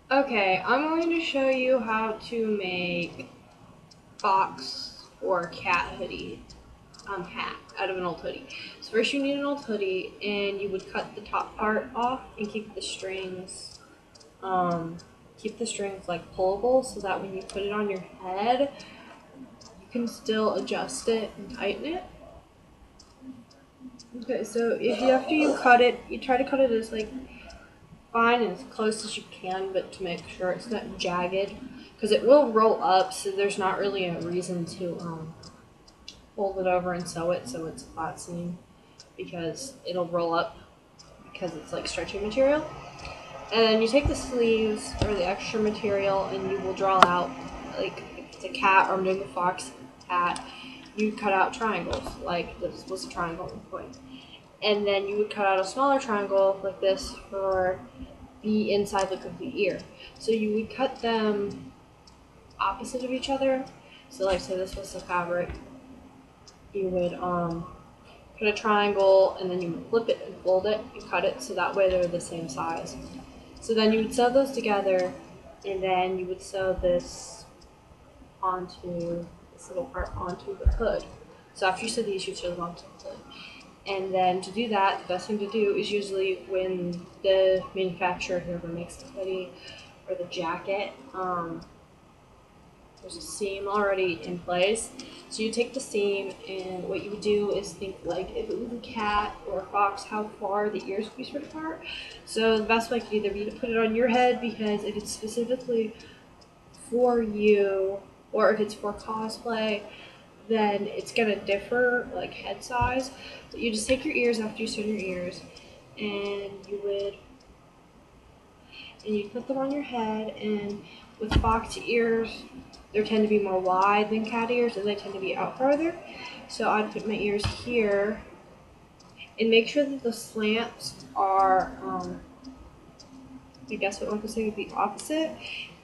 Okay, I'm going to show you how to make fox or cat hoodie hat out of an old hoodie. So first you need an old hoodie, and you would cut the top part off and keep the strings like pullable, so that when you put it on your head, you can still adjust it and tighten it. Okay, so if you after you cut it, you try to cut it as like fine and as close as you can, but to make sure it's not jagged, because it will roll up. So there's not really a reason to fold it over and sew it so it's a flat seam, because it'll roll up because it's like stretchy material. And then you take the sleeves or the extra material and you will draw out, like if it's a cat or I'm doing the fox hat, you cut out triangles, like this was a triangle at one point. And then you would cut out a smaller triangle like this for the inside look of the ear. So you would cut them opposite of each other. So like say this was the fabric, you would put a triangle and then you would flip it and fold it and cut it so that way they're the same size. So then you would sew those together, and then you would sew this little part onto the hood. So after you sew these, you sew them onto the hood. And then to do that, the best thing to do is usually when the manufacturer, whoever makes the hoodie or the jacket, there's a seam already in place. So you take the seam, and what you would do is think like if it was a cat or a fox, how far the ears would be spread apart. So the best way could either be to put it on your head, because if it's specifically for you or if it's for cosplay, then it's gonna differ like head size. But you just take your ears after you sew your ears, and you put them on your head. And with fox ears, they tend to be more wide than cat ears, and they tend to be out farther. So I'd put my ears here and make sure that the slants are, I guess what one could say would be opposite.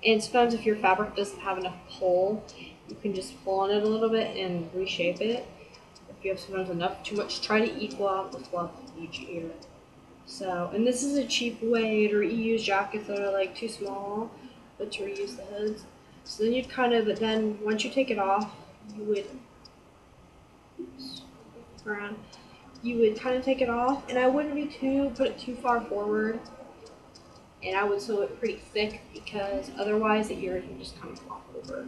And sometimes if your fabric doesn't have enough pull, you can just pull on it a little bit and reshape it. If you have sometimes too much, try to equal out the fluff of each ear. So, and this is a cheap way to reuse jackets that are like too small, but to reuse the hoods. So then but then once you take it off, you would, kind of take it off, and I wouldn't put it too far forward, and I would sew it pretty thick, because otherwise the ears would just kind of flop over.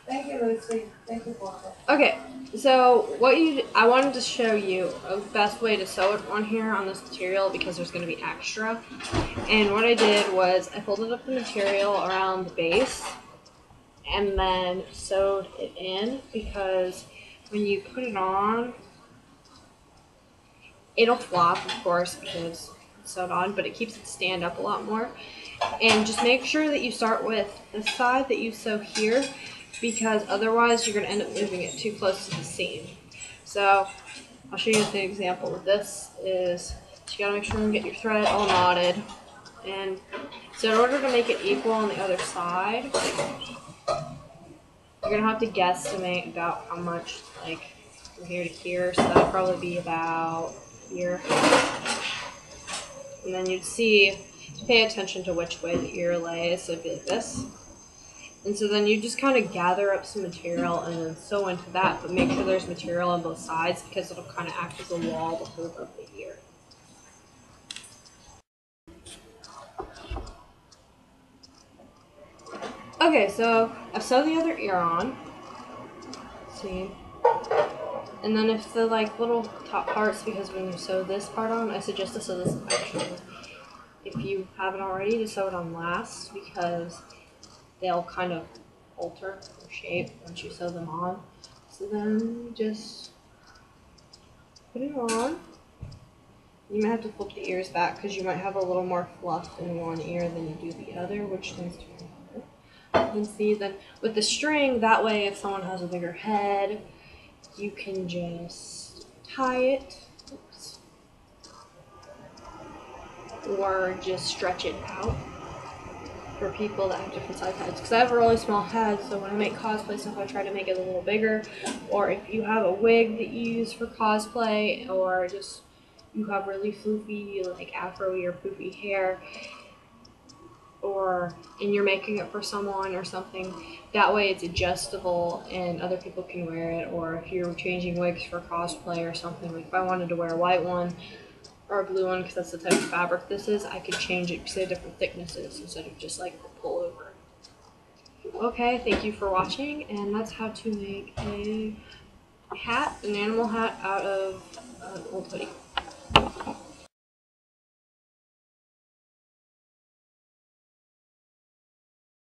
Thank you, Lucy. Thank you, Walter. Okay, so I wanted to show you a best way to sew it on here on this material, because there's going to be extra. And what I did was I folded up the material around the base and then sewed it in, because when you put it on, it'll flop, of course, because it's sewed on, but it keeps it stand up a lot more. And just make sure that you start with the side that you sew here, because otherwise you're going to end up moving it too close to the seam. So I'll show you an example with this. You got to make sure you get your thread all knotted. And so in order to make it equal on the other side, you're going to have to guesstimate about how much, like from here to here. So that'll probably be about here. And then you'd see, pay attention to which way the ear lays. So it'd be like this. And so then you just kind of gather up some material and then sew into that, but make sure there's material on both sides, because it'll kind of act as a wall to hold up the ear. Okay, so I've sewed the other ear on. See? And then if the little top parts, because when you sew this part on, I suggest to sew this actually, if you haven't already, to sew it on last, because they'll kind of alter their shape once you sew them on. So then you just put it on. You might have to flip the ears back, because you might have a little more fluff in one ear than you do the other, which tends to happen. And see, then with the string, that way if someone has a bigger head, you can just tie it. Oops. Or just stretch it out for people that have different size heads, because I have a really small head, so when I make cosplay stuff I try to make it a little bigger. Or if you have a wig that you use for cosplay, or just you have really floofy, like afro-y or poofy hair, or and you're making it for someone or something, that way it's adjustable and other people can wear it. Or if you're changing wigs for cosplay or something, like if I wanted to wear a white one or a blue one because that's the type of fabric this is, I could change it because they have different thicknesses instead of just like a pullover. Okay, thank you for watching, and that's how to make a hat, an animal hat, out of an old hoodie.